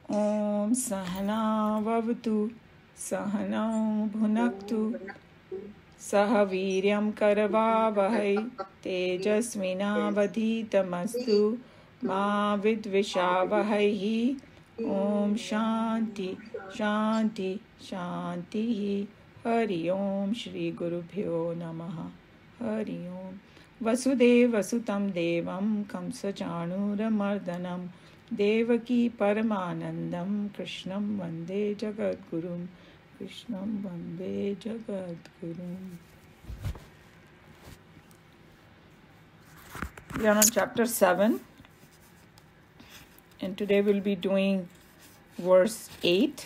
Om Sahana Vavatu Sahanau Bhunaktu Sahaviryam Karavavahai Tejasvinavadhitamastu Ma Vidvishavahai Om Shanti Shanti Shanti Hari Om Shri Gurubhyo Namaha Hari Om Vasudeva Sutam Devam Kamsachanuramardanam Devaki Paramanandam Krishnam Vande Jagadgurum Krishnam Vande Jagadgurum. We are on chapter 7 and today we'll be doing verse 8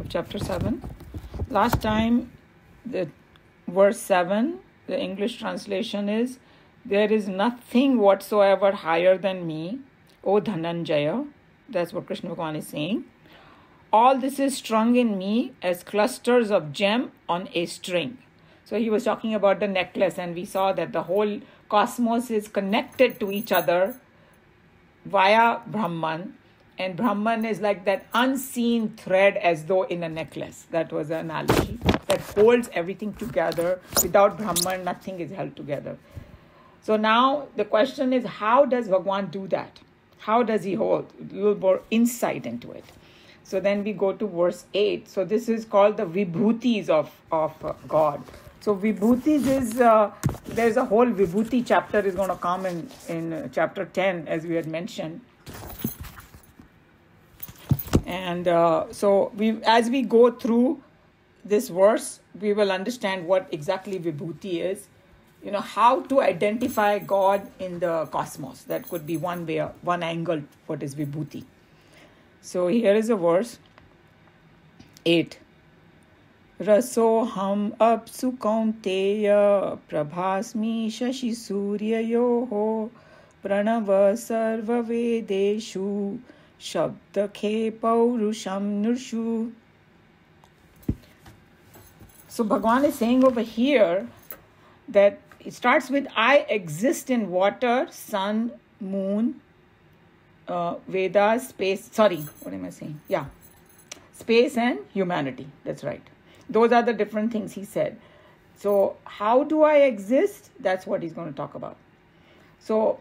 of chapter 7. Last time the verse 7, the English translation is, there is nothing whatsoever higher than me, O Dhananjaya. That's what Krishna Bhagavan is saying. All this is strung in me as clusters of gem on a string. So he was talking about the necklace, and we saw that the whole cosmos is connected to each other via Brahman. And Brahman is like that unseen thread as though in a necklace. That was the analogy. That holds everything together. Without Brahman, nothing is held together. So now the question is, how does Bhagwan do that? How does he hold? A little more insight into it. So then we go to verse 8. So this is called the Vibhutis of God. So Vibhutis is, there's a whole Vibhuti chapter is going to come in chapter 10, as we had mentioned. And so as we go through this verse, we will understand what exactly Vibhuti is. You know, how to identify God in the cosmos. That could be one way, one angle, what is Vibhuti. So here is a verse, 8. Rasoham apsu kaunteya prabhasmi shashi suryayoho pranava sarva vedeshu shabdakhe paurusham nurshu. So Bhagwan is saying over here that it starts with, I exist in water, sun, moon, Vedas, space, space and humanity. That's right. Those are the different things he said. So how do I exist? That's what he's going to talk about. So,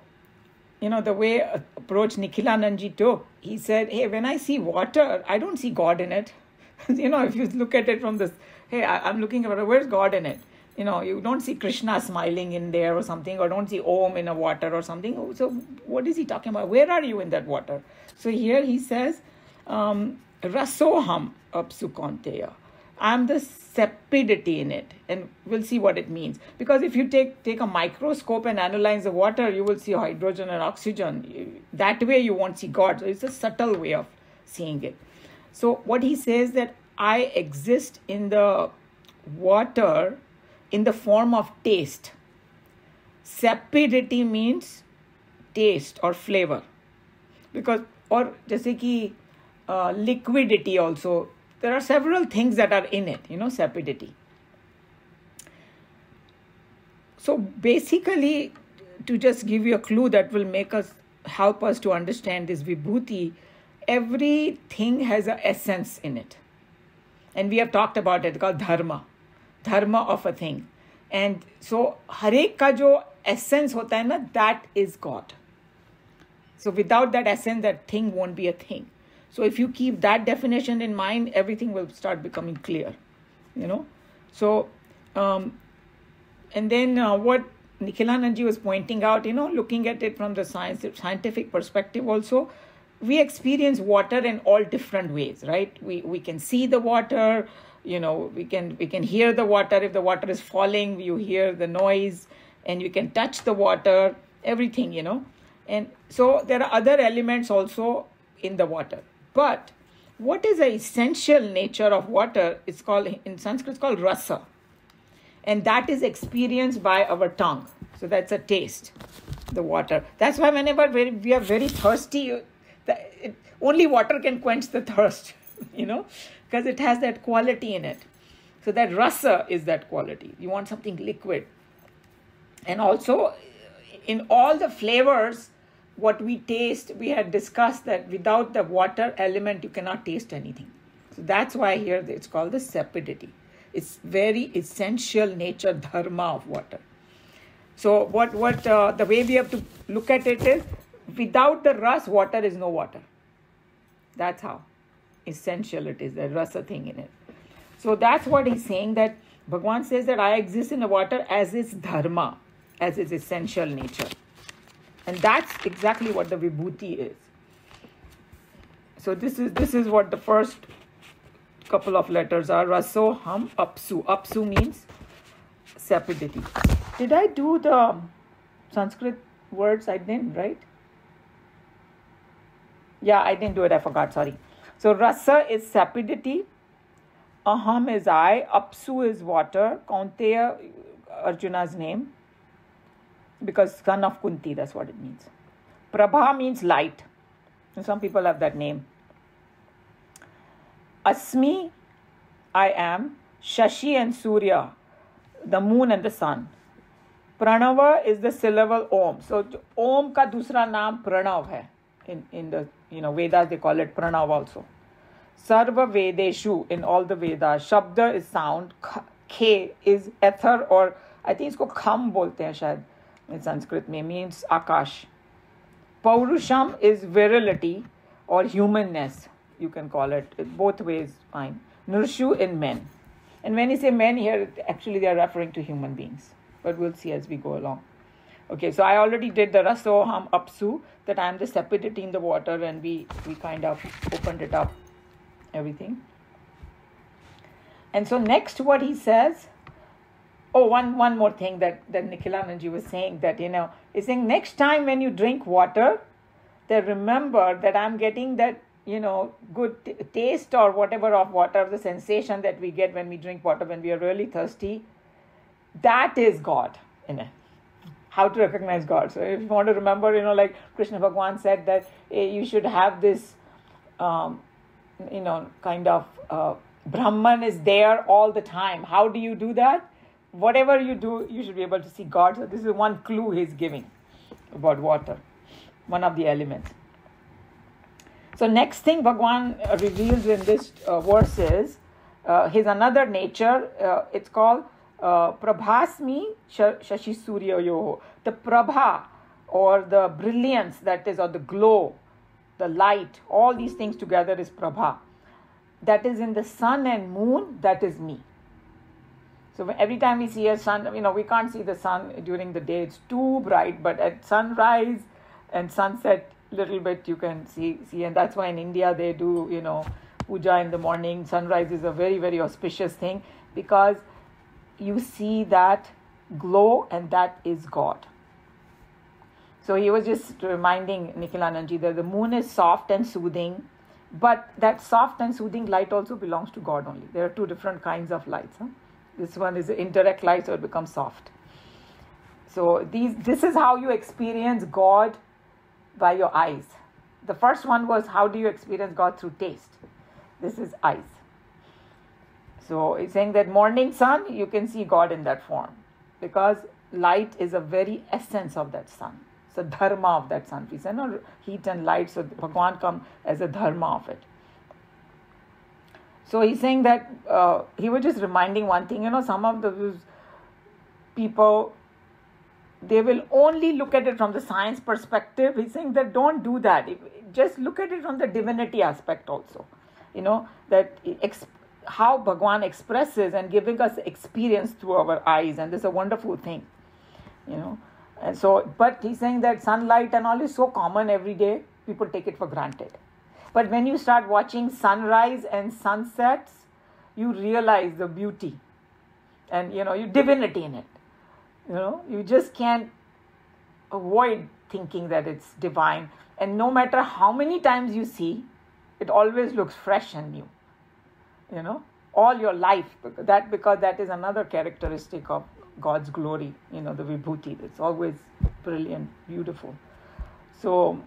you know, the way approach Nikhilanandji took, he said, hey, when I see water, I don't see God in it. You know, if you look at it from this, hey, I'm looking at it, where's God in it? You know, you don't see Krishna smiling in there or something, or don't see Om in a water or something. So what is he talking about? Where are you in that water? So here he says, Rasoham apsu kaunteya. I'm the sapidity in it. And we'll see what it means. Because if you take a microscope and analyze the water, you will see hydrogen and oxygen. That way you won't see God. So it's a subtle way of seeing it. So what he says that I exist in the water in the form of taste. Sapidity means taste or flavor. Because, or jaise ki liquidity also. There are several things that are in it, you know, sapidity. So basically, to just give you a clue that will help us to understand this Vibhuti, everything has an essence in it. And we have talked about it, called dharma of a thing. And so harek ka jo essence hota hai na, that is God. So without that essence, that thing won't be a thing. So if you keep that definition in mind, everything will start becoming clear, you know. So, and then what Nikhilanandji was pointing out, you know, looking at it from the scientific perspective also, we experience water in all different ways, right? We can see the water, you know, we can hear the water. If the water is falling, you hear the noise, and you can touch the water, everything, you know. And so there are other elements also in the water. But what is the essential nature of water? It's called, in Sanskrit, it's called rasa. And that is experienced by our tongue. So that's a taste, the water. That's why whenever we are very thirsty, only water can quench the thirst, you know, because it has that quality in it. So that rasa is that quality. You want something liquid. And also, in all the flavors, what we taste, we had discussed that without the water element, you cannot taste anything. So that's why here it's called the sapidity. It's very essential nature, dharma of water. So the way we have to look at it is, without the ras, water is no water. That's how essential it is, the rasa thing in it. So that's what he's saying, that Bhagavan says that I exist in the water as its dharma, as its essential nature. And that's exactly what the vibhuti is. So this is what the first couple of letters are. Raso ham apsu. Apsu means sapidity. Did I do the Sanskrit words? I didn't, right? Yeah, I didn't do it. I forgot. Sorry. So rasa is sapidity. Aham is I. Apsu is water. Kaunteya, Arjuna's name. Because son of Kunti, that's what it means. Prabha means light. And some people have that name. Asmi, I am. Shashi and Surya, the moon and the sun. Pranava is the syllable Om. So Om ka dusra naam Pranav hai. In the Vedas they call it Pranav also. Sarva Vedeshu, in all the Vedas. Shabda is sound. Khe is ether, or I think isko kham bolte hain shayad. In Sanskrit means Akash. Paurusham is virility or humanness, you can call it. Both ways, fine. Nurshu in men. And when you say men here, actually they are referring to human beings. But we'll see as we go along. Okay, so I already did the Rasoham Apsu, that I am the sapidity in the water, and we kind of opened it up, everything. And so next what he says, one more thing that Nikhilananji was saying, that, he's saying next time when you drink water, then remember that I'm getting that, good taste or whatever of water, the sensation that we get when we drink water, when we are really thirsty. That is God. How to recognize God. So if you want to remember, like Krishna Bhagavan said that you should have this, kind of Brahman is there all the time. How do you do that? Whatever you do, you should be able to see God. So this is one clue he's giving about water, one of the elements. So next thing Bhagavan reveals in this verse is his another nature. It's called Prabhasmi Shashi Surya Yoho. The Prabha, or the brilliance, that is, or the glow, the light, all these things together is Prabha. That is in the sun and moon, that is me. So every time we see a sun, we can't see the sun during the day. It's too bright, but at sunrise and sunset, little bit you can see. And that's why in India they do, puja in the morning. Sunrise is a very, very auspicious thing, because you see that glow, and that is God. So he was just reminding Nikhilananji that the moon is soft and soothing, but that soft and soothing light also belongs to God only. There are two different kinds of lights. This one is indirect light, so it becomes soft. So this is how you experience God by your eyes. The first one was, how do you experience God? Through taste. This is eyes. So it's saying that morning sun, you can see God in that form, because light is a very essence of that sun. It's a dharma of that sun. We say no heat and light, so Bhagavan come as a dharma of it. So he's saying that he was just reminding one thing. Some of those people, they will only look at it from the science perspective. He's saying that don't do that. Just look at it from the divinity aspect also. That how Bhagavan expresses and giving us experience through our eyes, and this is a wonderful thing, And so, but he's saying that sunlight and all is so common every day, people take it for granted. But when you start watching sunrise and sunsets, you realize the beauty and, your divinity in it. You just can't avoid thinking that it's divine. And no matter how many times you see, it always looks fresh and new. All your life, because that is another characteristic of God's glory, the vibhuti. It's always brilliant, beautiful. So,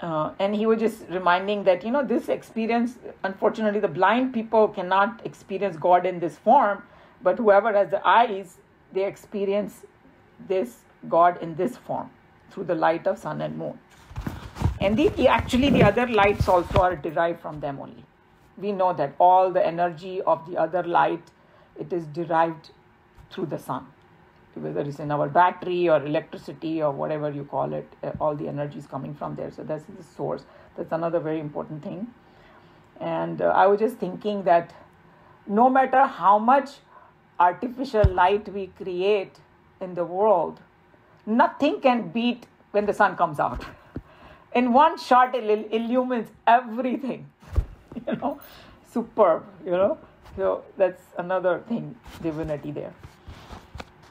and he was just reminding that, this experience, unfortunately, the blind people cannot experience God in this form, but whoever has the eyes, they experience this God in this form through the light of sun and moon. And actually the other lights also are derived from them only. We know that all the energy of the other light, it is derived through the sun. Whether it's in our battery or electricity or whatever you call it, all the energy is coming from there. So that's the source. That's another very important thing. And I was just thinking that no matter how much artificial light we create in the world, nothing can beat when the sun comes out. In one shot, it illumines everything. Superb, So that's another thing, divinity there.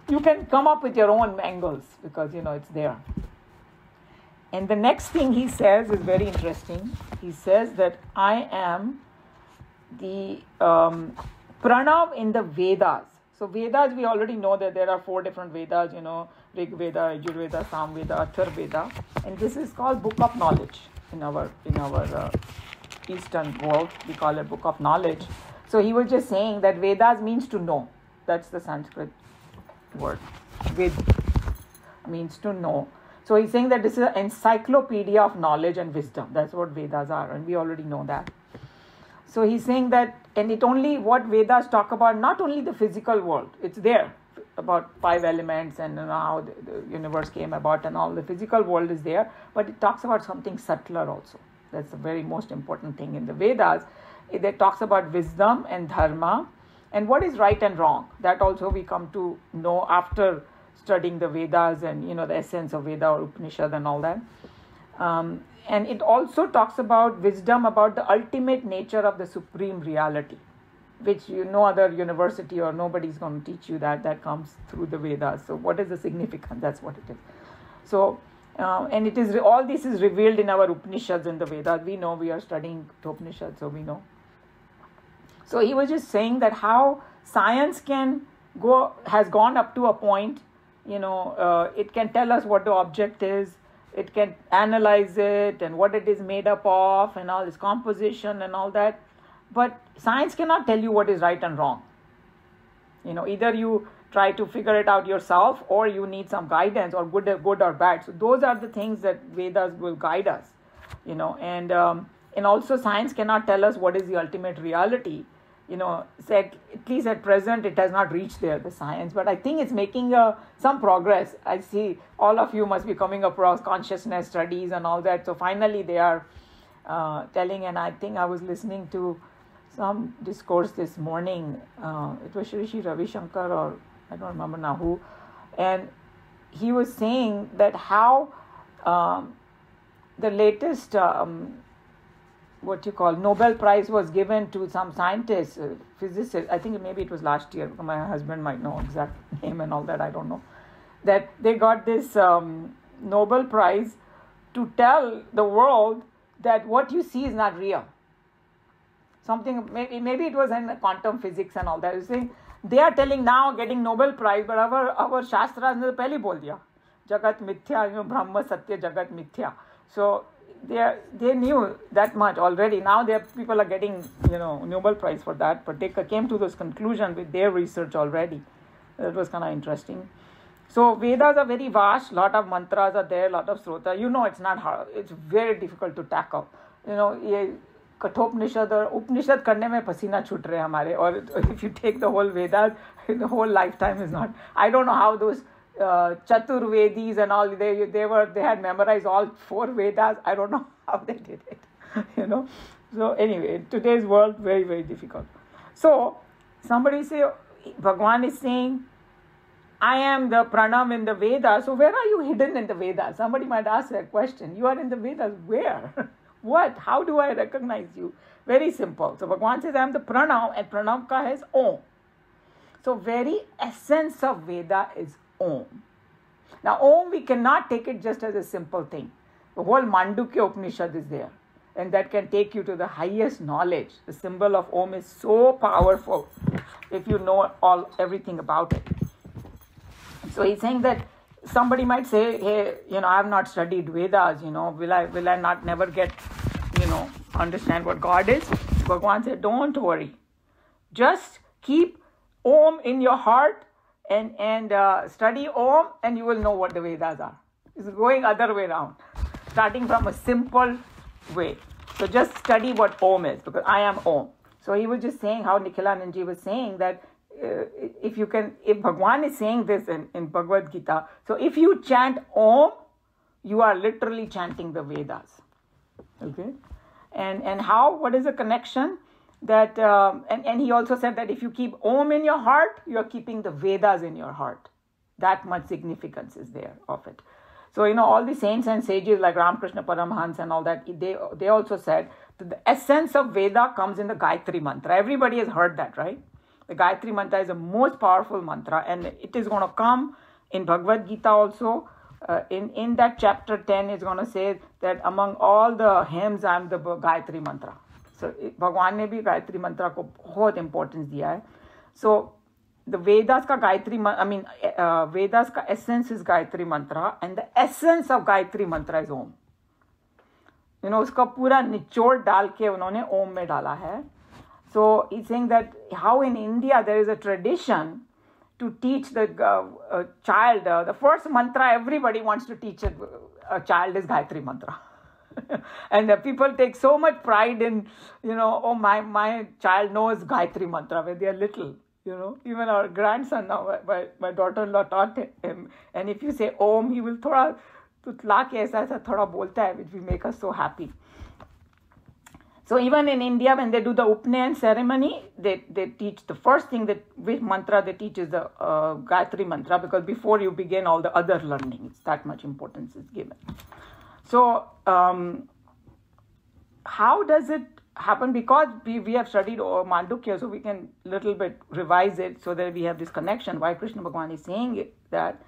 You can come up with your own angles because, it's there. And the next thing he says is very interesting. He says that I am the pranav in the Vedas. So Vedas, we already know that there are 4 different Vedas, Rig Veda, Yajurveda, Samveda, Atharvaveda. And this is called Book of Knowledge in our Eastern world. We call it Book of Knowledge. So he was just saying that Vedas means to know. That's the Sanskrit word. Ved means to know. So he's saying that this is an encyclopedia of knowledge and wisdom. That's what Vedas are, and we already know that. So he's saying that, and what Vedas talk about, not only the physical world, it's there, about 5 elements and how the universe came about and all the physical world is there, but it talks about something subtler also. That's the very most important thing in the Vedas. It talks about wisdom and dharma and what is right and wrong. That also we come to know after studying the Vedas and, the essence of Veda or Upanishad and all that. And it also talks about wisdom, about the ultimate nature of the supreme reality, which no other university or nobody's going to teach you that comes through the Vedas. So what is the significance? That's what it is. So, and it is all this is revealed in our Upanishads and the Vedas. We know, we are studying Upanishads, so we know. So he was just saying that how science has gone up to a point, it can tell us what the object is, it can analyze it and what it is made up of and all this composition and all that. But science cannot tell you what is right and wrong. Either you try to figure it out yourself or you need some guidance or good or bad. So those are the things that Vedas will guide us, and also science cannot tell us what is the ultimate reality. At least at present, it has not reached there, the science. But I think it's making some progress. I see all of you must be coming across consciousness studies and all that. So finally, they are telling, and I think I was listening to some discourse this morning. It was Shri Ravi Shankar, or I don't remember now who. And he was saying that how the latest Nobel Prize was given to some scientist, physicist. I think maybe it was last year. My husband might know exact name and all that. I don't know. That they got this Nobel Prize to tell the world that what you see is not real. Something, maybe it was in quantum physics and all that. You're saying they are telling now, getting Nobel Prize, but our Shastras ne pehle bol diya. Jagat mithya, Brahma Satya Jagat mithya. So they knew that much already. Now people are getting Nobel Prize for that, but they came to this conclusion with their research already. That was kind of interesting. So Vedas are very vast. Lot of mantras are there. Lot of srota. It's not hard. It's very difficult to tackle. ये कठोपनिषद और उपनिषद करने में पसीना छूट रहे हमारे. Or if you take the whole Vedas, the whole lifetime is not. I don't know how those Chaturvedis and all, they had memorized all 4 Vedas. I don't know how they did it, So anyway, today's world, very, very difficult. So somebody say, Bhagwan is saying, I am the pranam in the Vedas. So where are you hidden in the Vedas? Somebody might ask that question. You are in the Vedas. Where? What? How do I recognize you? Very simple. So Bhagwan says, I am the pranam, and pranam ka is Om. So very essence of Veda is Om. Now Om, we cannot take it just as a simple thing. The whole Mandukya Upanishad is there, and that can take you to the highest knowledge. The symbol of Om is so powerful if you know everything about it. So he's saying that somebody might say, hey, I have not studied Vedas, will I not never get, understand what God is? Bhagwan said, don't worry. Just keep Om in your heart and study Om, and you will know what the Vedas are. It's going other way around. starting from a simple way. So just study what Om is, because I am Om. So he was just saying how Nikhilanandji was saying that if Bhagwan is saying this in Bhagavad Gita, so if you chant Om, you are literally chanting the Vedas. Okay? And what is the connection? That and he also said that if you keep Om in your heart, you are keeping the Vedas in your heart. That much significance is there of it. So, all the saints and sages like Ramakrishna Paramhans and all that, they also said that the essence of Veda comes in the Gayatri Mantra. Everybody has heard that, right? The Gayatri Mantra is the most powerful mantra, and it is going to come in Bhagavad Gita also. In that chapter 10, it's going to say that among all the hymns, I am the Gayatri Mantra. So, Bhagwan ne bhi Gayatri Mantra ko bahut importance diya hai. So, the Vedas ka Gayatri, Vedas ka essence is Gayatri Mantra, and the essence of Gayatri Mantra is Om. Uska pura nichod dal ke unhone Om mein dala hai. So he's saying that how in India there is a tradition to teach the child, the first mantra everybody wants to teach a child is Gayatri Mantra. And people take so much pride in, oh, my child knows Gayatri Mantra when they are little. Even our grandson now, my daughter-in-law taught him. And if you say Om, he will thoda tutla ke aisa thoda bolta hai, which will make us so happy. So even in India, when they do the Upnayan ceremony, they teach the first thing which mantra they teach is the Gayatri Mantra, because before you begin all the other learning, it's that much importance is given. So how does it happen? Because we have studied Mandukya, so we can little bit revise it so that we have this connection. Why Krishna Bhagwan is saying that.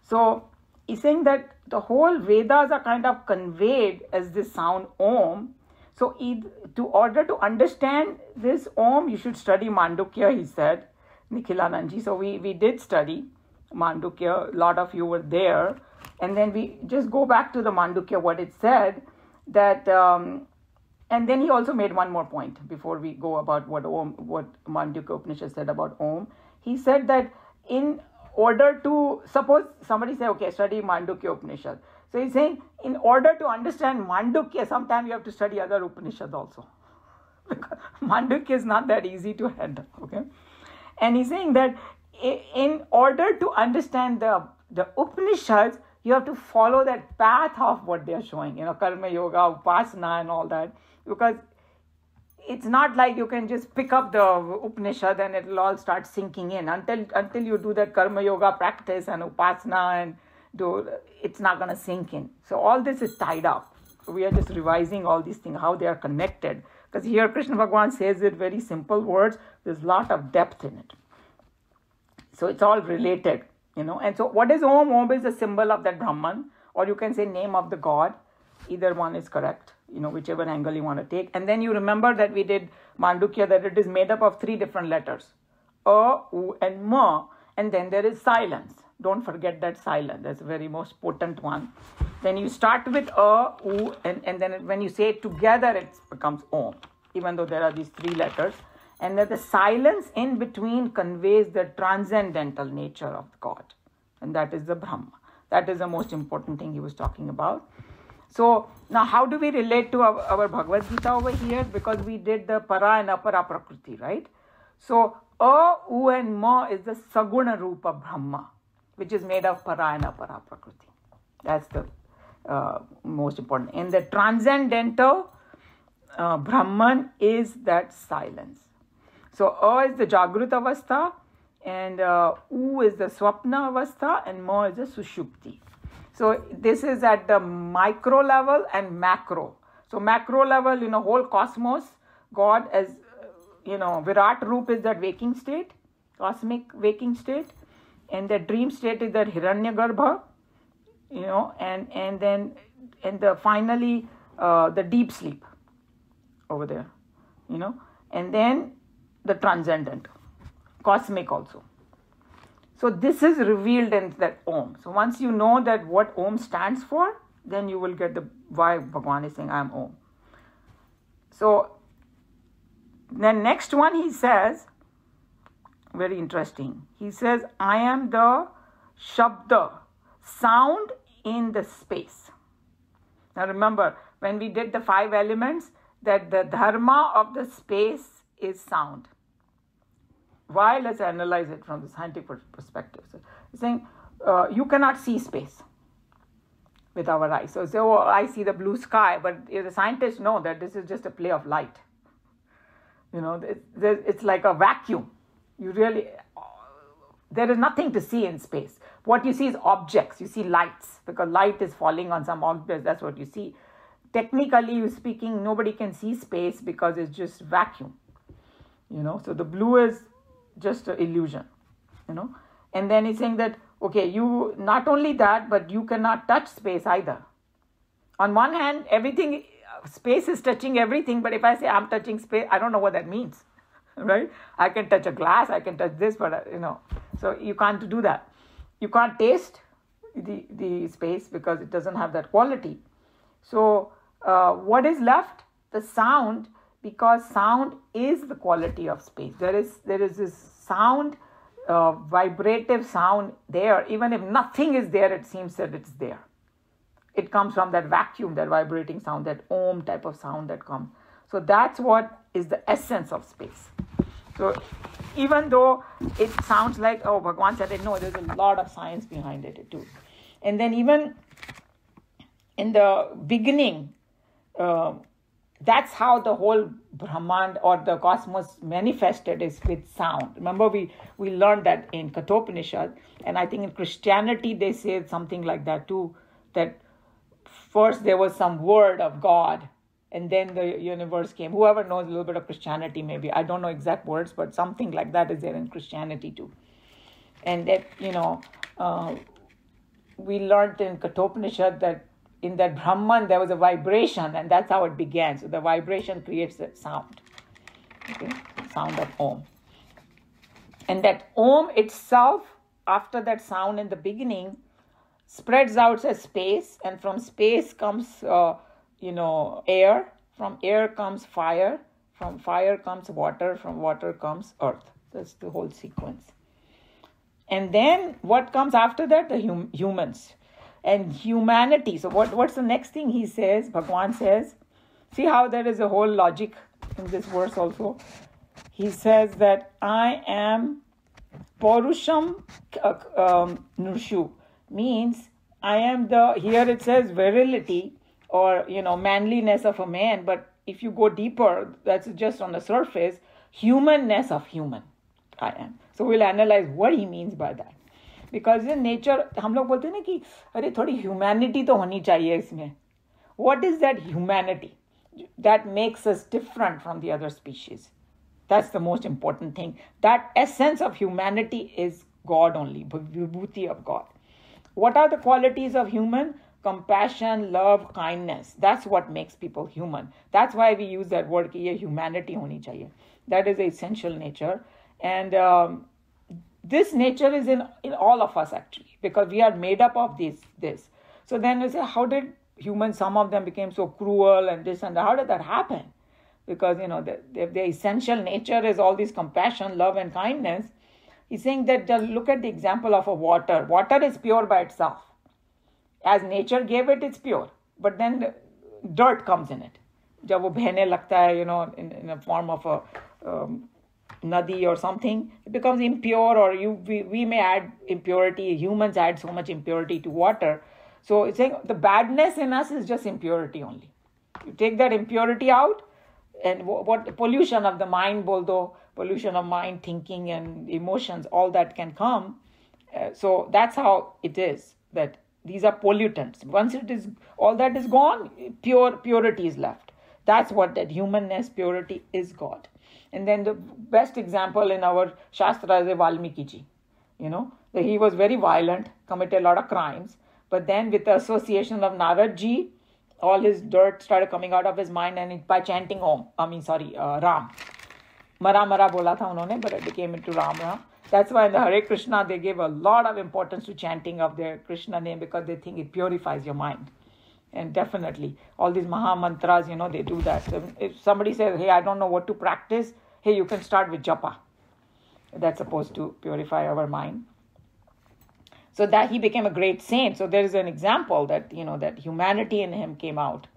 So he's saying that the whole Vedas are kind of conveyed as this sound Om. So in order to understand this Om, you should study Mandukya, he said, Nikhilanandji. So we did study Mandukya. A lot of you were there. And then we just go back to the Mandukya, what it said, that, and then he also made one more point before we go about what Mandukya Upanishad said about Om. He said that in order to, suppose somebody say, okay, study Mandukya Upanishad. So he's saying, in order to understand Mandukya, sometimes you have to study other Upanishads also. Because Mandukya is not that easy to handle, okay? And he's saying that in order to understand the Upanishads, you have to follow that path of what they are showing, Karma Yoga, Upasana and all that. Because it's not like you can just pick up the Upanishad and it will all start sinking in. Until you do that Karma Yoga practice and Upasana and it's not going to sink in. So all this is tied up. We are just revising all these things, how they are connected. Because here Krishna Bhagwan says it very simple words. There's a lot of depth in it. So it's all related, And so what is Om? Om is a symbol of that Brahman, or you can say name of the God. Either one is correct, whichever angle you want to take. And then you remember that we did Mandukya, that it is made up of 3 different letters. A, U and Ma. And then there is silence. Don't forget that silence. That's the very most potent one. Then you start with A, U, and then when you say it together, it becomes Om, even though there are these 3 letters. And that the silence in between conveys the transcendental nature of God. And that is the Brahma. That is the most important thing he was talking about. So now how do we relate to our Bhagavad Gita over here? Because we did the Para and Apara Prakriti, right? So A, U and Ma is the Saguna Rupa Brahma, which is made of Para and Apara Prakriti. That's the most important. And the transcendental Brahman is that silence. So A is the Jagruta Avastha, and U is the Swapna Avastha, and Ma is the Sushupti. So this is at the micro level and macro. So macro level, whole cosmos, God as, Virat Roop is that waking state, cosmic waking state. And the dream state is that Hiranyagarbha, and then finally the deep sleep over there, and then the transcendent, cosmic also. So this is revealed in that Om. So once you know that what Om stands for, then you will get why Bhagwan is saying I am Om. So then next one he says, very interesting. He says, I am the Shabda, sound in the space. Now remember, when we did the 5 elements, that the dharma of the space is sound. Why? Let's analyze it from the scientific perspective. So it's saying you cannot see space with our eyes. So I see the blue sky, but the scientists know that this is just a play of light. It's like a vacuum. There is nothing to see in space. What you see is objects. You see lights, because light is falling on some objects. That's what you see. Technically speaking, nobody can see space because it's just vacuum. So the blue is just an illusion. And then he's saying that, okay, you not only that, but you cannot touch space either. On one hand, space is touching everything, but if I say I'm touching space, I don't know what that means, right? I can touch a glass, I can touch this, but so you can't do that. You can't taste the space because it doesn't have that quality. So what is left? The sound, because sound is the quality of space. There is this sound, vibrative sound there. Even if nothing is there, it seems that it's there. It comes from that vacuum, that vibrating sound, that om type of sound that comes. So that's what is the essence of space. So even though it sounds like, oh, Bhagwan said it, no, there's a lot of science behind it too. And then even in the beginning, that's how the whole Brahman or the cosmos manifested, is with sound. Remember, we learned that in Kathopanishad, and I think in Christianity they say something like that too, that first there was some word of God, and then the universe came. Whoever knows a little bit of Christianity, maybe, I don't know exact words, but something like that is there in Christianity too. And that, we learned in Kathopanishad that in that Brahman there was a vibration, and that's how it began. So the vibration creates that sound, okay? Sound of Om. And that Om itself, after that sound in the beginning, spreads out as space, and from space comes, air. From air comes fire. From fire comes water. From water comes earth. That's the whole sequence. And then what comes after that? The humans and humanity. So what's the next thing he says? Bhagwan says, see how there is a whole logic in this verse also. He says that I am Paurusham Nurshu, means I am here it says virility or, manliness of a man. But if you go deeper, that's just on the surface, humanness of human, I am. So we'll analyze what he means by that. Because in nature, हम लोग बोलते हैं ना कि अरे थोड़ी humanity तो होनी चाहिए इसमें. What is that humanity that makes us different from the other species? That's the most important thing. That essence of humanity is God only, vibhuti of God. What are the qualities of human? Compassion, love, kindness. That's what makes people human. That's why we use that word कि ये humanity होनी चाहिए. That is the essential nature. And this nature is in all of us actually, because we are made up of this. So then we say, how did humans, some of them became so cruel and this and that? How did that happen? Because, the essential nature is all this compassion, love and kindness. He's saying that look at the example of a water. Water is pure by itself. As nature gave it, it's pure. But then dirt comes in it. जब वो बहने लगता है, in a form of a nadi or something, it becomes impure, or we may add impurity. Humans add so much impurity to water. So it's saying the badness in us is just impurity only. You take that impurity out, and what pollution of the mind, pollution of mind, thinking and emotions, all that can come. So that's how it is, that these are pollutants. Once it is, all that is gone, purity is left. That's what that humanness, purity is God. And then the best example in our Shastra is Valmiki ji. He was very violent, committed a lot of crimes. But then with the association of Narad ji, all his dirt started coming out of his mind, and by chanting Ram. Mara bola tha unhone, but it became into Ram. That's why in the Hare Krishna, they gave a lot of importance to chanting of their Krishna name, because they think it purifies your mind. And definitely, all these Maha Mantras, they do that. So if somebody says, hey, I don't know what to practice, hey, you can start with japa. That's supposed to purify our mind. So that he became a great saint. So there is an example that, that humanity in him came out.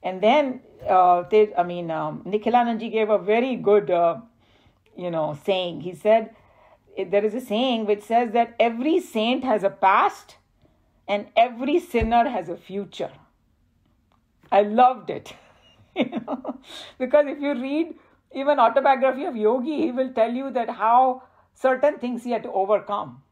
And then, Nikhilananji gave a very good, saying. He said, there is a saying which says that every saint has a past and every sinner has a future. I loved it, because if you read even autobiography of Yogi, he will tell you that how certain things he had to overcome,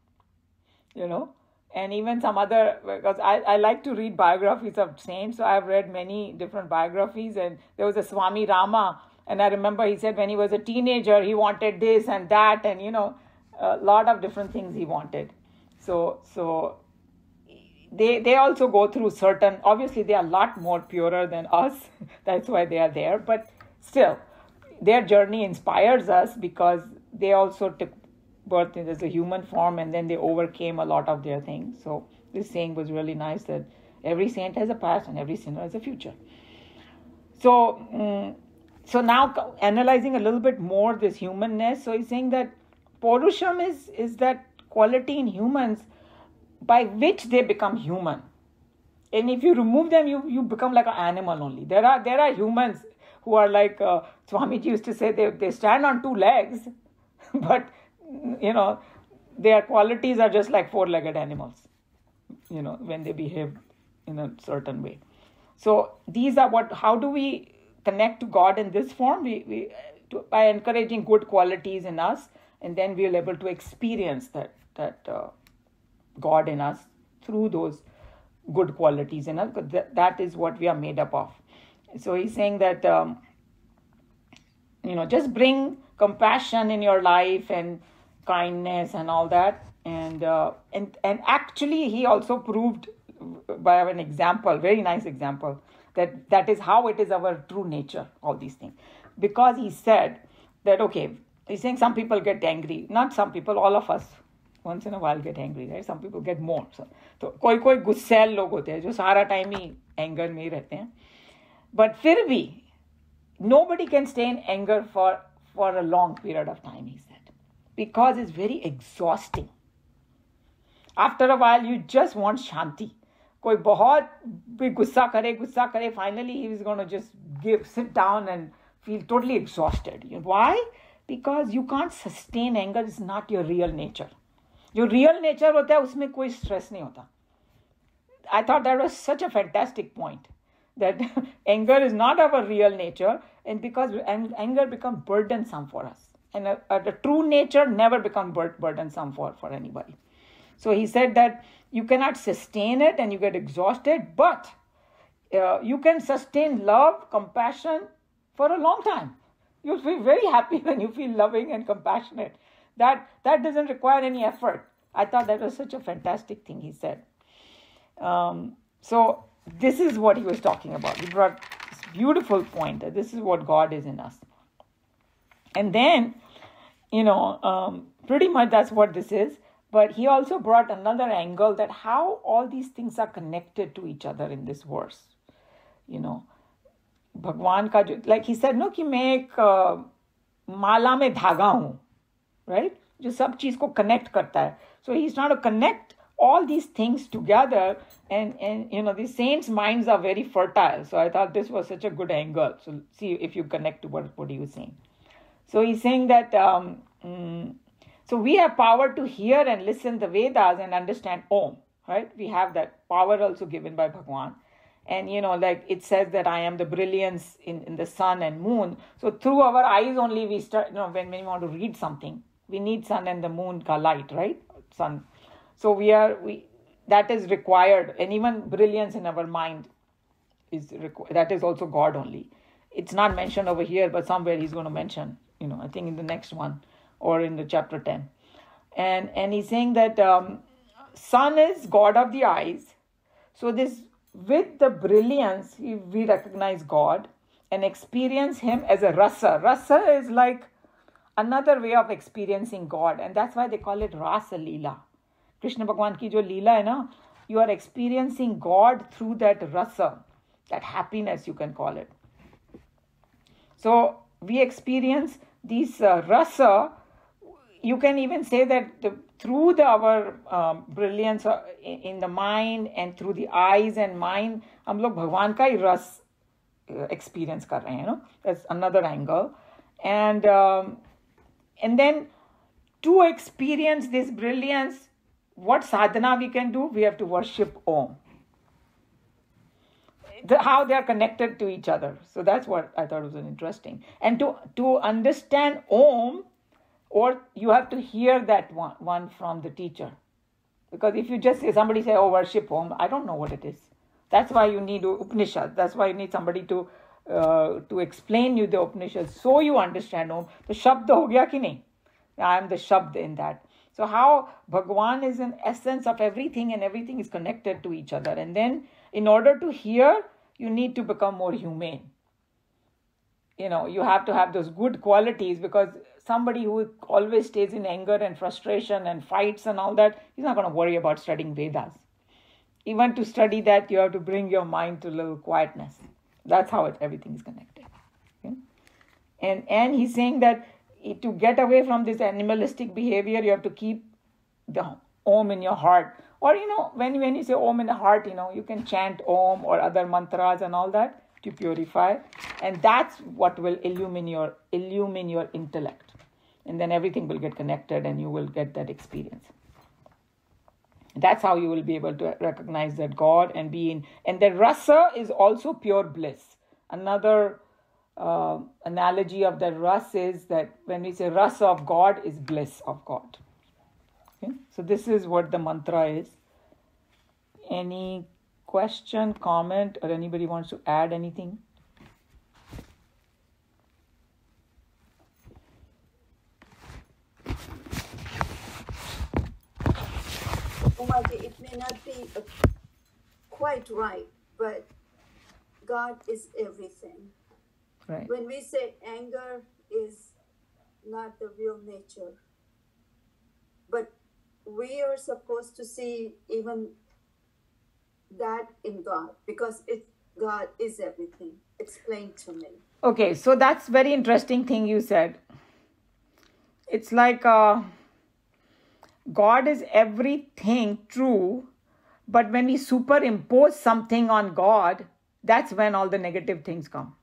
and even some other, because I like to read biographies of saints, so I've read many different biographies, and there was a Swami Rama, and I remember he said when he was a teenager, he wanted this and that, and, a lot of different things he wanted. So they also go through certain, obviously they are a lot more purer than us, that's why they are there, but still, their journey inspires us because they also took birth as a human form and then they overcame a lot of their things. So this saying was really nice, that every saint has a past and every sinner has a future. So now analyzing a little bit more this humanness, so he's saying that Paurusham is that quality in humans by which they become human. And if you remove them, you become like an animal only. There are humans who are like, Swamiji used to say, they stand on two legs, but, their qualities are just like four-legged animals, when they behave in a certain way. So these are how do we connect to God in this form? By encouraging good qualities in us, and then we're able to experience that God in us through those good qualities in us. That is what we are made up of. So he's saying that, just bring compassion in your life and kindness and all that. And actually he also proved by an example, very nice example, that is how it is our true nature, all these things. Because he said that, okay, he's saying some people get angry. Not some people, all of us once in a while get angry, right? Some people get more. So कोई गुस्सैल लोग होते हैं जो सारा time ही anger में ही रहते हैं. But फिर भी nobody can stay in anger for a long period of time, he said, because it's very exhausting. After a while, you just want shanti. कोई बहुत भी गुस्सा करे, finally he is going to just sit down and feel totally exhausted. Why? Because you can't sustain anger. It's not your real nature. जो real nature होता है उसमें कोई stress नहीं होता. I thought that was such a fantastic point, that anger is not our real nature, and because anger becomes burdensome for us. And the true nature never becomes burdensome for anybody. So he said that you cannot sustain it and you get exhausted, but you can sustain love, compassion for a long time. You'll feel very happy when you feel loving and compassionate. That doesn't require any effort. I thought that was such a fantastic thing he said. So this is what he was talking about. He brought this beautiful point that this is what God is in us. And then, pretty much that's what this is. But he also brought another angle, that how all these things are connected to each other in this verse. Bhagwan ka jo, like he said, no, कि मैं एक माला में धागा हूँ, right? जो सब चीज को connect करता है. So he's trying to connect all these things together, and the saints' minds are very fertile. So I thought this was such a good angle. So see if you connect to what he was saying. So he's saying that so we have power to hear and listen the Vedas and understand Om, right? We have that power also given by Bhagwan. And, like it says that I am the brilliance in the sun and moon. So through our eyes only we start, when we want to read something, we need sun and the moon ka light, right? Sun. So that is required. And even brilliance in our mind that is also God only. It's not mentioned over here, but somewhere he's going to mention, I think in the next one or in the chapter 10. And he's saying that sun is God of the eyes. So this, with the brilliance, we recognize God and experience him as a rasa. Rasa is like another way of experiencing God, and that's why they call it Rasa Leela. Krishna Bhagwan ki jo Leela hai na, you are experiencing God through that rasa, that happiness you can call it. So we experience these rasa. You can even say that through our brilliance in the mind and through the eyes and mind, हम लोग भगवान का ही रस experience कर रहे हैं, you know. That's another angle. And then to experience this brilliance, what sadhana we can do? We have to worship Om. How they are connected to each other. So that's what I thought was interesting. And to understand Om, or you have to hear that one from the teacher. Because if you just somebody say, oh, worship Om, I don't know what it is. That's why you need Upanishad. That's why you need somebody to explain you the Upanishad so you understand Om. The Shabd ho gaya ki nahi? I am the Shabd in that. So how Bhagwan is an essence of everything and everything is connected to each other. And then in order to hear, you need to become more humane. You know, you have to have those good qualities, because somebody who always stays in anger and frustration and fights and all that, he's not going to worry about studying Vedas. Even to study that, you have to bring your mind to a little quietness. That's how everything is connected. Okay? And he's saying that to get away from this animalistic behavior, you have to keep the Om in your heart. Or, you know, when you say Om in the heart, you know, you can chant Om or other mantras and all that to purify. And that's what will illumine your intellect. And then everything will get connected and you will get that experience. That's how you will be able to recognize that God and be in. And the rasa is also pure bliss. Another analogy of the ras is that when we say rasa of God is bliss of God. Okay? So this is what the mantra is. Any question, comment, or anybody wants to add anything? Umaji, it may not be quite right, but God is everything. Right. When we say anger is not the real nature, but we are supposed to see even that in God, because God is everything. Explain to me. Okay, so that's very interesting thing you said. It's like God is everything, true, but when we superimpose something on God, that's when all the negative things come.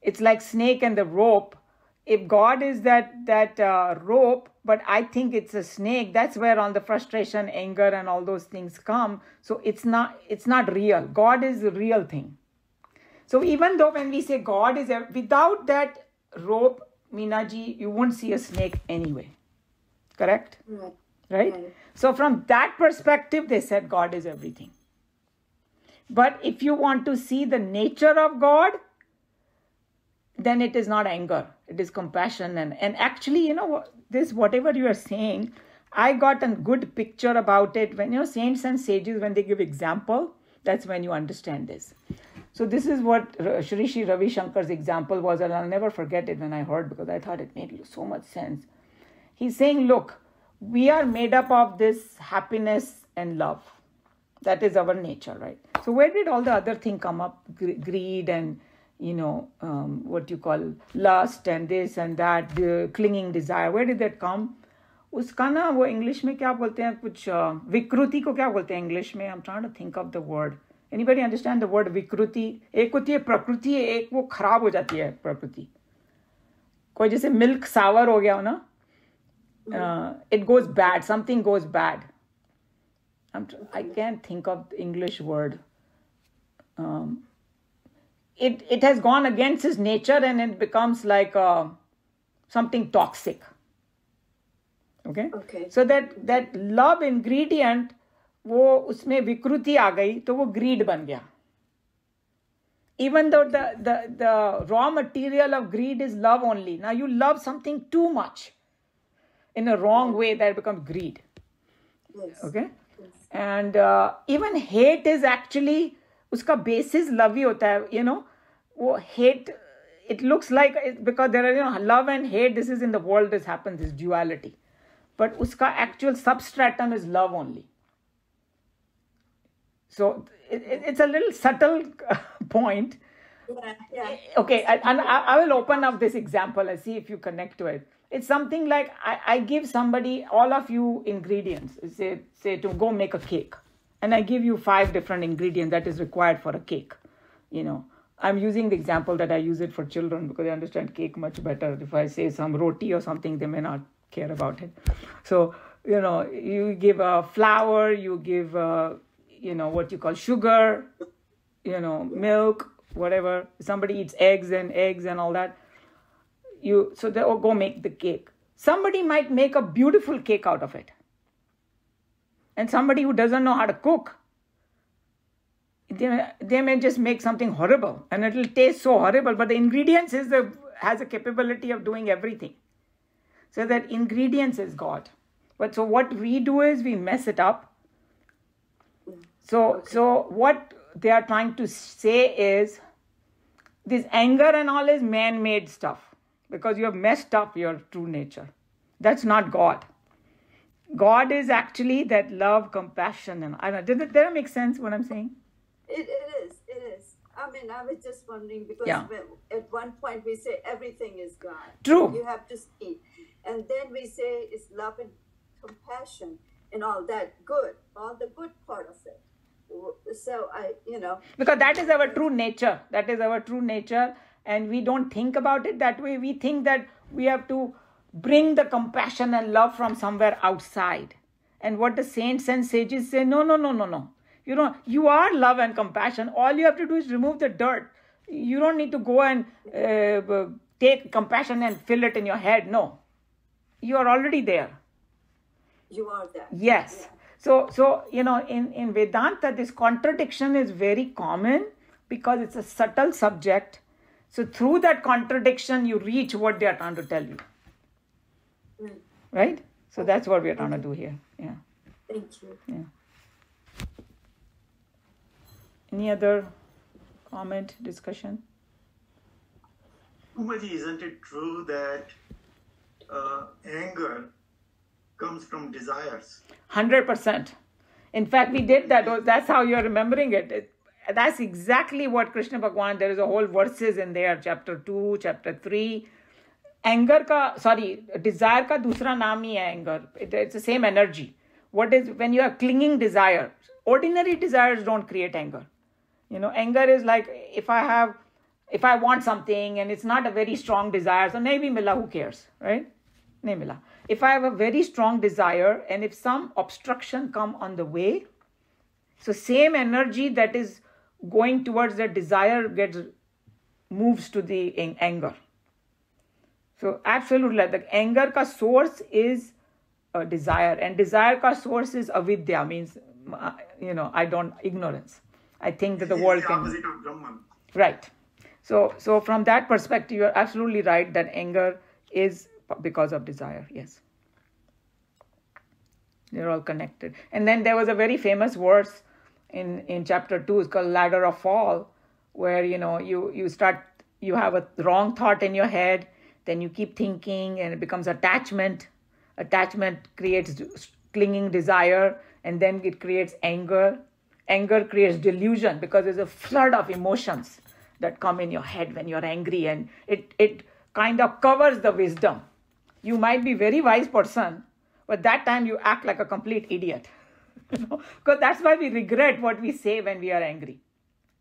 It's like snake and the rope. If God is that rope, but I think it's a snake, that's where all the frustration, anger, and all those things come. So it's not real. God is the real thing. So even though when we say God is, without that rope, Meenaji, you won't see a snake anyway. Correct? Right? So from that perspective, they said God is everything. But if you want to see the nature of God, then it is not anger. It is compassion. And actually, you know, this, whatever you are saying, I got a good picture about it. When, you know, saints and sages, when they give example, that's when you understand this. So this is what Shri Shri Ravi Shankar's example was, and I'll never forget it when I heard, because I thought it made so much sense. He's saying, look, we are made up of this happiness and love. That is our nature, right? So where did all the other thing come up? Greed and, you know, what you call lust and this and that, the clinging desire. Where did that come? उसका ना वो English में क्या बोलते हैं, कुछ विकृति को क्या बोलते हैं इंग्लिश में? I'm trying to think of the word. Anybody understand the word विकृति? एक होती है प्रकृति, एक वो खराब हो जाती है प्रकृति. कोई जैसे मिल्क सावर हो गया हो ना, it goes bad, something goes bad. I can't think of the English word. It has gone against its nature and it becomes like something toxic. Okay? So that love ingredient, वो उसमें विकृति आ गई तो वो greed बन गया. Even though the raw material of greed is love only. Now you love something too much in a wrong way, that becomes greed. Yes. Okay? Yes. And even hate is actually, उसका basis love ही होता है, you know. वो hate, it looks like, because there are, you know, love and hate, this is in the world, this happens, this duality. But उसका actual substratum is love only. So it's a little subtle point. Yeah. Okay, and I will open up this example and see if you connect to it. It's something like I give somebody, all of you, ingredients. Say to go make a cake. And I give you 5 different ingredients that is required for a cake. I'm using the example that I use it for children because they understand cake much better. If I say some roti or something, they may not care about it. So, you give flour, you give, what you call sugar, milk, whatever. Somebody eats eggs and all that. So they go make the cake. Somebody might make a beautiful cake out of it. And somebody who doesn't know how to cook, they may just make something horrible and it'll taste so horrible, but the ingredients has a capability of doing everything. So that ingredients is God. But so what we do is we mess it up. So what they are trying to say is this anger and all is man-made stuff because you have messed up your true nature. That's not God. God is actually that love, compassion, and I don't know. Did that make sense what I'm saying? It is. I mean, I was just wondering because at one point we say everything is God. True. You have to see. And then we say it's love and compassion and all that good, all the good part of it. So because that is our true nature. That is our true nature. And we don't think about it that way. We think that we have to bring the compassion and love from somewhere outside. And what the saints and sages say, no. You are love and compassion. All you have to do is remove the dirt. You don't need to go and take compassion and fill it in your head. No. You are already there. You are there. Yes. Yeah. So in Vedanta, this contradiction is very common because it's a subtle subject. So through that contradiction, you reach what they are trying to tell you. Right? So that's what we are trying to do here. Yeah. Thank you. Yeah. Any other comment, discussion? Umaji, isn't it true that anger comes from desires? 100%. In fact, we did that. That's how you're remembering it. That's exactly what Krishna Bhagwan, there is a whole verses in there, chapter 2, chapter 3. Desire ka dusra naam hi hai anger. It's the same energy. When you have clinging desire, ordinary desires don't create anger. Anger is like if I want something and it's not a very strong desire, so nahi bhi mila, who cares, right? Nahi mila. If I have a very strong desire and if some obstruction come on the way, so same energy that is going towards that desire moves to the anger. So absolutely, the anger ka source is a desire, and desire ka source is avidya, means ignorance. I think that the world can. Opposite of Brahman. Right. So from that perspective, you're absolutely right that anger is because of desire. Yes. They're all connected. And then there was a very famous verse in chapter 2, it's called Ladder of Fall, where you have a wrong thought in your head, then you keep thinking and it becomes attachment. Attachment creates clinging desire, and then it creates anger. Anger creates delusion because there's a flood of emotions that come in your head when you're angry, and it kind of covers the wisdom. You might be a very wise person, but that time you act like a complete idiot. Because that's why we regret what we say when we are angry.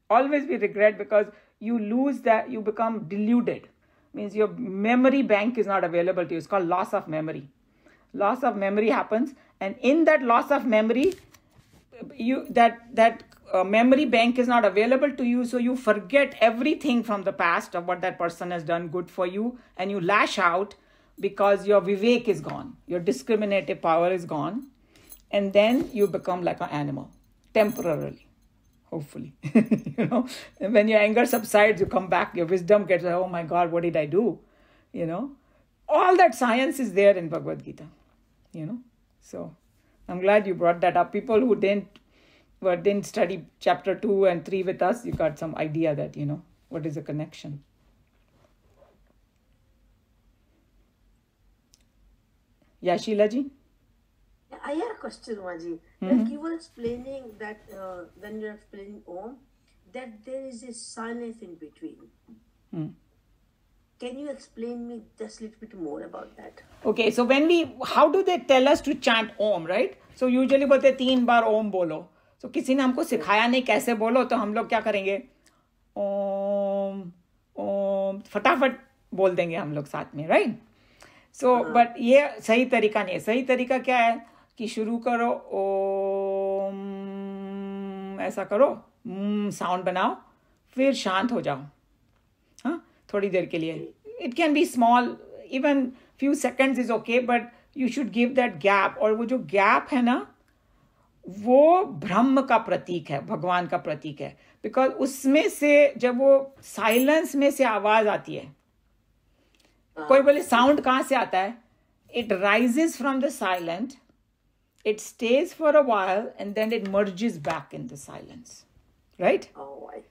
Always we regret because you lose that, you become deluded. Means your memory bank is not available to you. It's called loss of memory. Loss of memory happens, and in that loss of memory, that memory bank is not available to you, so you forget everything from the past of what that person has done good for you, and you lash out because your vivek is gone, your discriminative power is gone, and then you become like an animal, temporarily, hopefully. And when your anger subsides, you come back, your wisdom gets like, oh my God, what did I do? All that science is there in Bhagavad Gita, So I'm glad you brought that up. People who didn't study chapter 2 and 3 with us, you got some idea that, what is the connection. Yeah, Sheila ji? I have a question, Maji. Like you were explaining that when you're explaining Om, that there is a silence in between. can you explain me just a little bit more about that? Okay, so how do they tell us to chant Om, right? So usually बोलते 3 बार Om बोलो. So किसी ने हमको सिखाया नहीं कैसे बोलो, तो हम लोग क्या करेंगे? Om, Om, फटाफट बोल देंगे हम लोग साथ में, right? So, but ये सही तरीका नहीं है. सही तरीका क्या है कि शुरू करो ओम, ऐसा करो, साउंड बनाओ, फिर शांत हो जाओ, हाँ, थोड़ी देर के लिए. It can be small, even few seconds is okay, but you should give that gap. और वो जो गैप है ना, वो ब्रह्म का प्रतीक है, भगवान का प्रतीक है. बिकॉज उसमें से जब वो साइलेंस में से आवाज आती है, कोई बोले साउंड कहां से आता है, it rises from the silent, it stage for a while and then it merges back in the silence, right?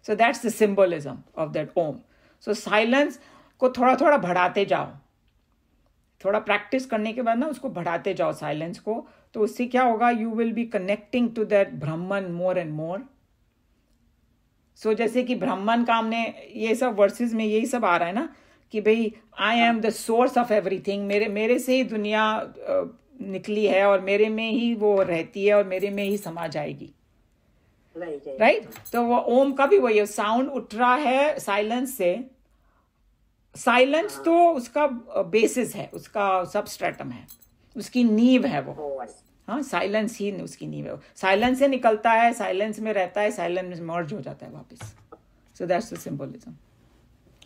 So that's the symbolism of that Om. So silence को थोड़ा थोड़ा बढ़ाते जाओ, थोड़ा प्रैक्टिस करने के बाद ना उसको बढ़ाते जाओ साइलेंस को. तो उससे क्या होगा, you will be connecting to that Brahman more and more. So जैसे कि ब्रह्मन का हमने ये सब वर्सेस में यही सब आ रहा है ना, कि भाई I am the source of everything, मेरे से ही दुनिया निकली है और मेरे में ही वो रहती है और मेरे में ही समा जाएगी, राइट? तो वो ओम का भी वही है, साउंड उठ रहा है साइलेंस से. साइलेंस तो उसका बेसिस है, उसका सबस्ट्रेटम है, उसकी नींव है वो. हाँ, साइलेंस ही उसकी नींव है. साइलेंस से निकलता है, साइलेंस में रहता है, साइलेंस में मर्ज हो जाता है वापस. So that's the symbolism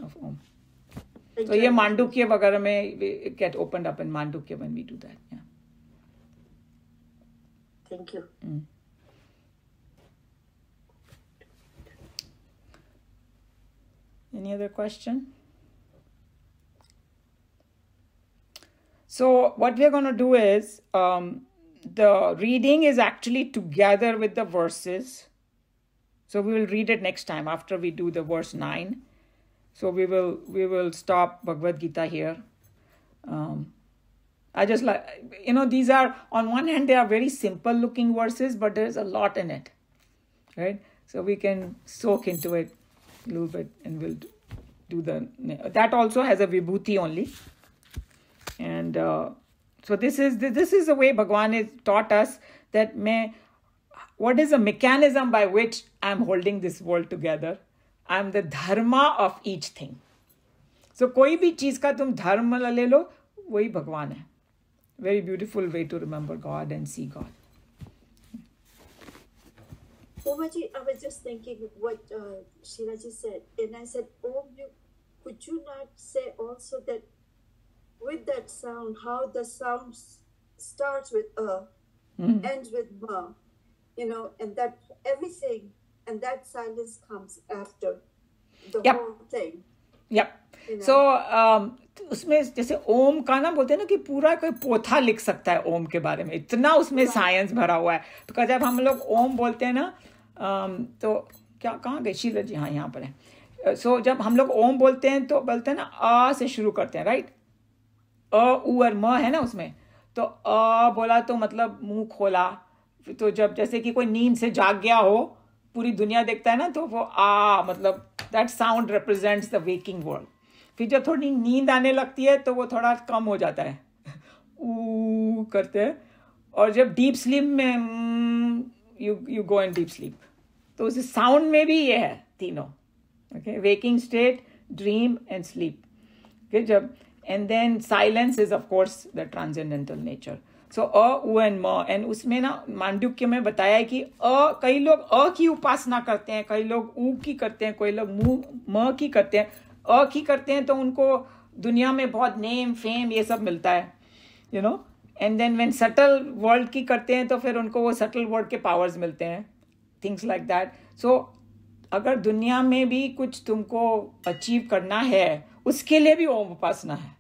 of Om. तो ये मांडुक्य वगैरह में get opened up in Mandukya when we do that. Yeah, thank you. Any other question? So what we're going to do is, the reading is actually together with the verses. So we will read it next time after we do the verse 9. So we will stop Bhagavad Gita here. I just like, these are, on one hand, they are very simple looking verses, but there's a lot in it, right? So we can soak into it a little bit, and we'll do that also has a vibhuti only. And so this is the way Bhagwan has taught us that what is the mechanism by which I'm holding this world together. I'm the dharma of each thing. So कोई भी चीज का तुम धर्म ले लो, वही भगवान है. Very beautiful way to remember God and see God. Omaji, I was just thinking what Shiraji said, and I said, could you not say also that with that sound, how the sound starts with ends with ma, and that everything, and that silence comes after the whole thing. Yep. So उसमें जैसे ओम का ना बोलते हैं ना कि पूरा कोई पोथा लिख सकता है ओम के बारे में, इतना उसमें साइंस भरा हुआ है. तो जब हम लोग ओम बोलते हैं ना, तो क्या कहाँ गए शीला जी? हाँ, यहाँ पर है. सो जब हम लोग ओम बोलते हैं तो बोलते हैं ना, आ से शुरू करते हैं, राइट? अ, उ और म है ना उसमें. तो अ बोला तो मतलब मुंह खोला. तो जब जैसे कि कोई नींद से जाग गया हो, पूरी दुनिया देखता है ना, तो वो आ मतलब that sound represents the waking world. फिर जब थोड़ी नींद आने लगती है तो वो थोड़ा कम हो जाता है, ऊ करते हैं. और जब डीप स्लीप में you go in deep sleep. तो उस साउंड में भी ये है तीनों, okay? Waking state, dream and sleep. Okay, जब and then silence is of course the transcendental nature. So अ, उ एंड म. एंड उसमें ना मांडुक्य में बताया है कि कई लोग अ की उपासना करते हैं, कई लोग ऊ की करते हैं, कई लोग म की करते हैं. अ की करते हैं तो उनको दुनिया में बहुत नेम फेम ये सब मिलता है, and then when subtle world की करते हैं तो फिर उनको वो सटल वर्ल्ड के पावर्स मिलते हैं, थिंग्स लाइक दैट. सो अगर दुनिया में भी कुछ तुमको अचीव करना है, उसके लिए भी ओम उपासना है.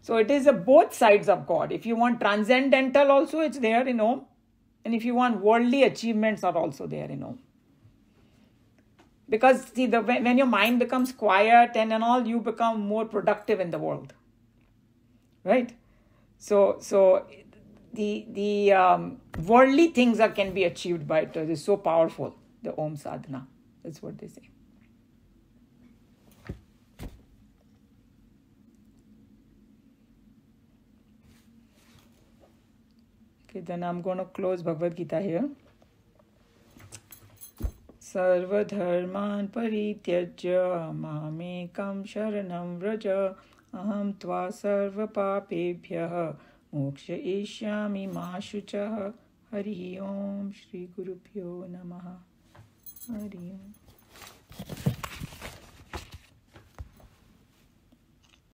So it is both sides of God. If you want transcendental also, it's there in Om. And if you want worldly achievements are also there in Om. Because see, when your mind becomes quiet and all, you become more productive in the world. Right? So the worldly things can be achieved by it. It is so powerful, the Om sadhana. That's what they say. Okay, then I'm going to close Bhagavad Gita here. सर्वधर्मान् परित्यज्य मामेकं शरणं व्रज अहं त्वा सर्वपापेभ्यः मोक्षयिष्यामि मा शुचः हरि ओम श्री गुरुभ्यो नमः हरि ओम.